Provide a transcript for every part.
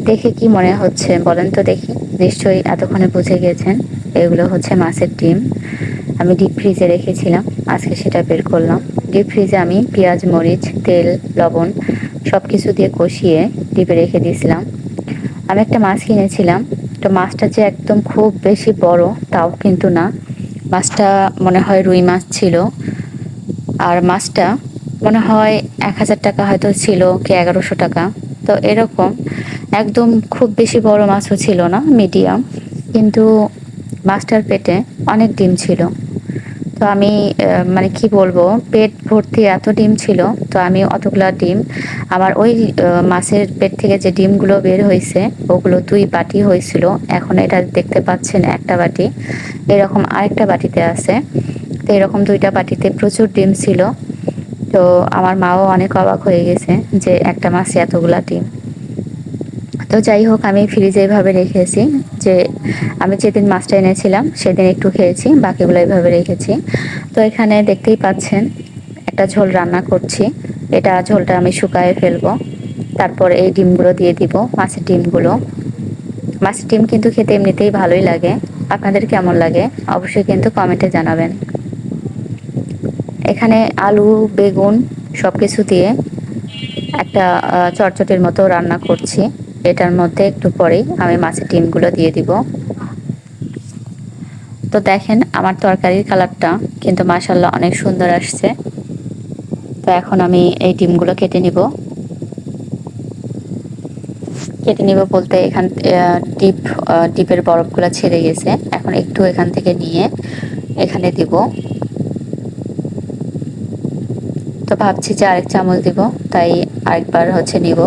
দেখে কি মনে হচ্ছে বলেন তো দেখি? নিশ্চয়ই এতক্ষণে বুঝে গেছেন এগুলো হচ্ছে মাছের ডিম। আমি ডিপ ফ্রিজে রেখেছিলাম, আজকে সেটা বের করলাম। ডিপ ফ্রিজে আমি পেঁয়াজ, মরিচ, তেল, লবণ সব কিছু দিয়ে কষিয়ে ডিপে রেখে দিয়েছিলাম। আমি একটা মাছ কিনেছিলাম, তো মাছটা যে একদম খুব বেশি বড় তাও কিন্তু না। মাছটা মনে হয় রুই মাছ ছিল। আর মাছটা মনে হয় ১,০০০ টাকা হয়তো ছিল, কি ১১০০ টাকা। তো এরকম একদম খুব বেশি বড় মাছও ছিল না, মিডিয়াম। কিন্তু মাছটার পেটে অনেক ডিম ছিল। তো আমি মানে কি বলবো, পেট ভর্তি এত ডিম ছিল। তো আমি অতগুলা ডিম, আমার ওই মাছের পেট থেকে যে ডিমগুলো বের হয়েছে ওগুলো ২ বাটি হয়েছিল। এখন এটা দেখতে পাচ্ছেন একটা বাটি, এরকম আরেকটা বাটিতে আছে। তো এরকম ২টা বাটিতে প্রচুর ডিম ছিল। তো আমার মাও অনেক অবাক হয়ে গেছে যে একটা মাছে এতগুলা ডিম। তো যাই হোক, আমি ফ্রিজে এভাবে রেখেছি যে আমি যেদিন মাছটা এনেছিলাম সেদিন একটু খেয়েছি, বাকিগুলো এভাবে রেখেছি। তো এখানে দেখতেই পাচ্ছেন একটা ঝোল রান্না করছি। এটা ঝোলটা আমি শুকায়ে ফেলবো, তারপর এই ডিমগুলো দিয়ে দিব, মাছের ডিমগুলো। মাছের ডিম কিন্তু খেতে এমনিতেই ভালোই লাগে। আপনাদের কেমন লাগে অবশ্যই কিন্তু কমেন্টে জানাবেন। এখানে আলু, বেগুন সবকিছু দিয়ে একটা চটচটির মতো রান্না করছি। এটার মধ্যে একটু পরেই আমি মাছের ডিমগুলো দিয়ে দিব। তো দেখেন আমার তরকারির কালারটা কিন্তু মাশাআল্লাহ অনেক সুন্দর আসছে। তো এখন আমি এই ডিমগুলো কেটে নিব। কেটে নিব বলতে এখান ডিপের বরফগুলো ছেড়ে গেছে। এখন একটু এখান থেকে নিয়ে এখানে দিব। তো ভাবছি যে আরেক চামচ দিব, তাই আরেকবার হচ্ছে নিব।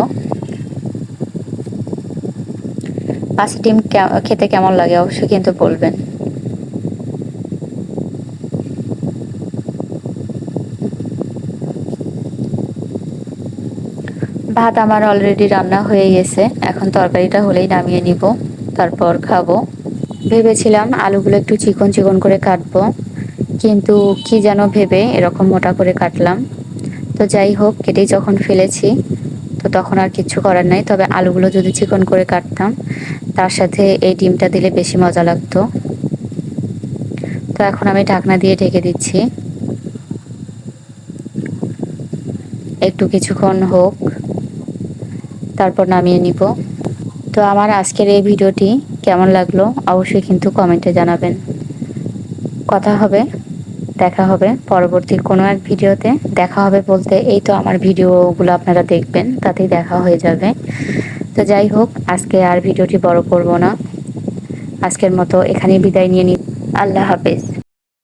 মাছের ডিম খেতে কেমন লাগে অবশ্যই কিন্তু বলবেন। ভাত আমার অলরেডি রান্না হয়ে গেছে, এখন তরকারিটা হলেই নামিয়ে নিব, তারপর খাবো। ভেবেছিলাম আলুগুলো একটু চিকন চিকন করে কাটবো, কিন্তু কি যেন ভেবে এরকম মোটা করে কাটলাম। তো যাই হোক, কেটেই যখন ফেলেছি তো তখন আর কিচ্ছু করার নাই। তবে আলুগুলো যদি চিকন করে কাটতাম, তার সাথে এই ডিমটা দিলে বেশি মজা লাগতো। তো এখন আমি ঢাকনা দিয়ে ঢেকে দিচ্ছি, একটু কিছুক্ষণ হোক, তারপর নামিয়ে নিব। তো আমার আজকের এই ভিডিওটি কেমন লাগলো অবশ্যই কিন্তু কমেন্টে জানাবেন। কথা হবে, দেখা হবে পরবর্তী কোনো এক ভিডিওতে। দেখা হবে বলতে এই তো আমার ভিডিওগুলো আপনারা দেখবেন, তাতেই দেখা হয়ে যাবে। তো যাই হোক, আজকে আর ভিডিওটি বড় করব না, আজকের মতো এখানেই বিদায় নিয়ে নিই। আল্লাহ হাফেজ।